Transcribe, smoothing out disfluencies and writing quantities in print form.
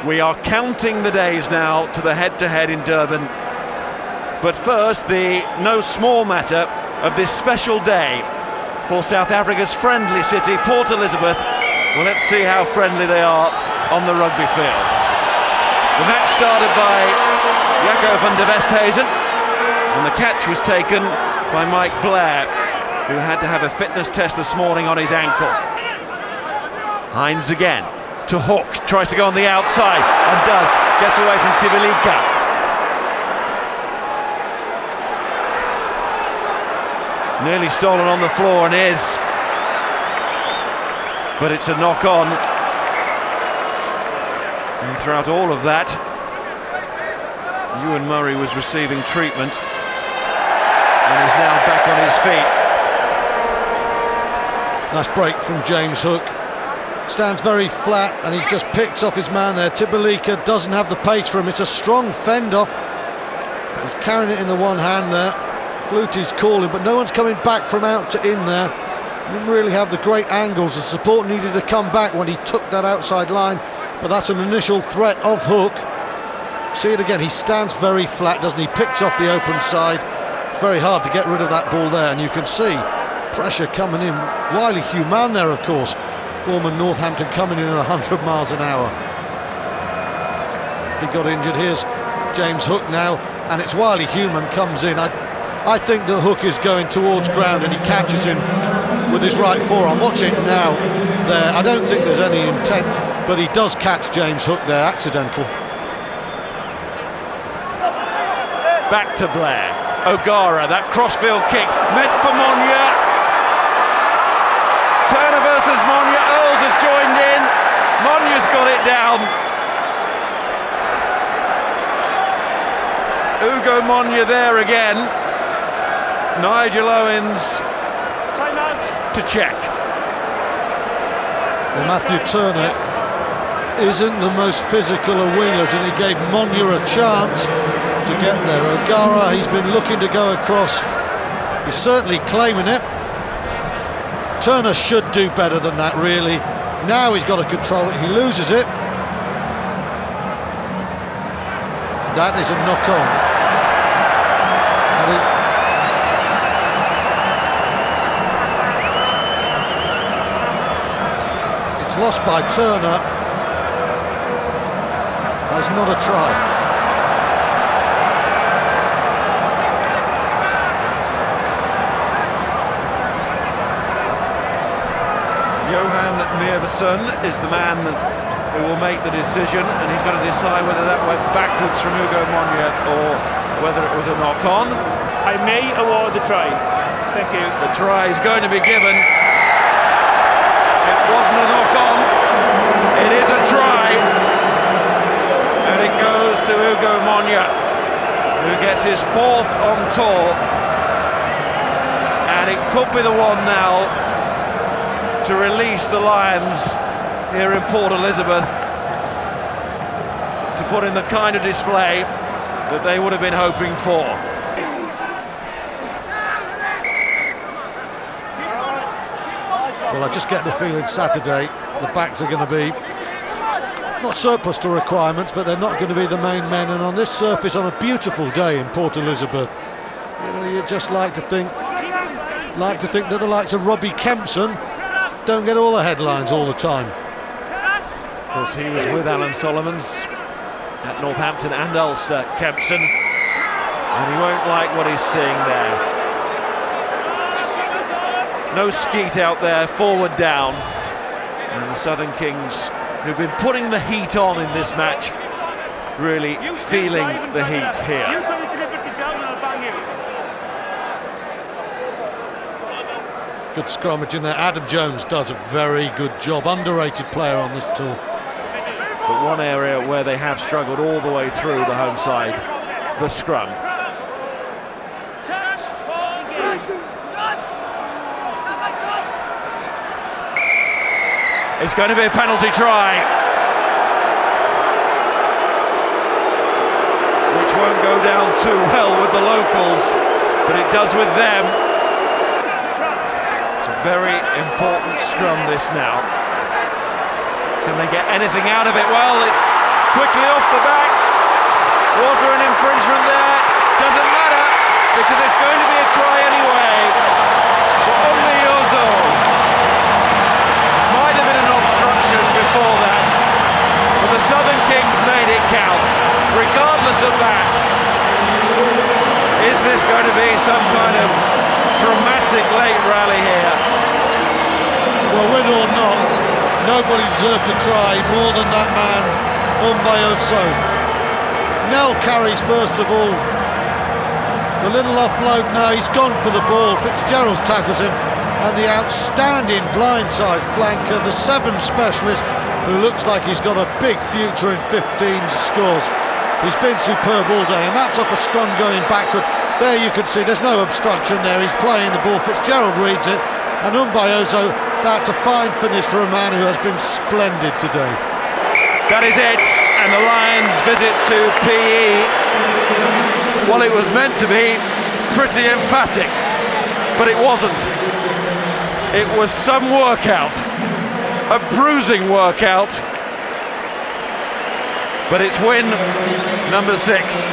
We are counting the days now to the head-to-head in Durban. But first, the no small matter of this special day for South Africa's friendly city, Port Elizabeth. Well, let's see how friendly they are on the rugby field. The match started by Jaco van der Westhuizen, and the catch was taken by Mike Blair, who had to have a fitness test this morning on his ankle. Hines again to Hook, tries to go on the outside and does, gets away from Tibilika. Nearly stolen on the floor and is, but it's a knock on. And throughout all of that, Ewan Murray was receiving treatment and is now back on his feet. Nice break from James Hook. Stands very flat and he just picks off his man there. Tibilika doesn't have the pace for him. It's a strong fend off. He's carrying it in the one hand there. Flutie's calling, but no one's coming back from out to in there. Didn't really have the great angles. The support needed to come back when he took that outside line, but that's an initial threat of Hook. See it again, he stands very flat, doesn't he? Picks off the open side. It's very hard to get rid of that ball there, and you can see pressure coming in. Wiley Human there, of course. Former Northampton coming in at 100 miles an hour. He got injured. Here's James Hook now, and it's Wiley Human comes in. I think the Hook is going towards ground and he catches him with his right forearm. Watch it now there. I don't think there's any intent, but he does catch James Hook there, accidental. Back to Blair. O'Gara, that crossfield kick meant for Monya. Turner versus Monya. Earls has joined in. Monya's got it down. Ugo Monya there again. Nigel Owens to check. Well, Matthew Turner isn't the most physical of wingers, and he gave Monya a chance to get there. O'Gara, he's been looking to go across. He's certainly claiming it. Turner should do better than that, really. Now he's got to control it. He loses it. That is a knock-on. It's lost by Turner. That's not a try. Johan Neervesen is the man who will make the decision, and he's got to decide whether that went backwards from Ugo Monya or whether it was a knock-on. I may award the try. Thank you. The try is going to be given. It wasn't a knock-on. It is a try. And it goes to Ugo Monya, who gets his fourth on tour. And it could be the one now to release the Lions here in Port Elizabeth, to put in the kind of display that they would have been hoping for. Well, I just get the feeling Saturday the backs are going to be not surplus to requirements, but they're not going to be the main men. And on this surface, on a beautiful day in Port Elizabeth, you know, you'd just like to think that the likes of Robbie Kempson don't get all the headlines all the time. Of course, he was with Alan Solomons at Northampton and Ulster, Kempson, and he won't like what he's seeing there. No Skeet out there, forward down, and the Southern Kings, who've been putting the heat on in this match, really feeling the heat here. Good scrummage in there. Adam Jones does a very good job. Underrated player on this tour. But one area where they have struggled all the way through the home side, the scrum. It's going to be a penalty try, which won't go down too well with the locals, but it does with them. It's a very important scrum, this now. Can they get anything out of it? Well, it's quickly off the back. Was there an infringement there? Doesn't matter, because it's going to be a try anyway for Umbiozo. Might have been an obstruction before that, but the Southern Kings made it count. Regardless of that, is this going to be some kind of dramatic late rally here? Well, win or not, nobody deserved to try more than that man, Umbiozo. Nel carries first of all. The little offload now, he's gone for the ball. Fitzgerald tackles him, and the outstanding blindside flanker, the 7 specialist, who looks like he's got a big future in 15s scores. He's been superb all day, and that's off a scrum going backward. There you can see there's no obstruction there. He's playing the ball. Fitzgerald reads it, and Umbiozo, that's a fine finish for a man who has been splendid today. That is it, and the Lions' visit to PE, well, it was meant to be pretty emphatic, but it wasn't. It was some workout, a bruising workout, but it's win number 6.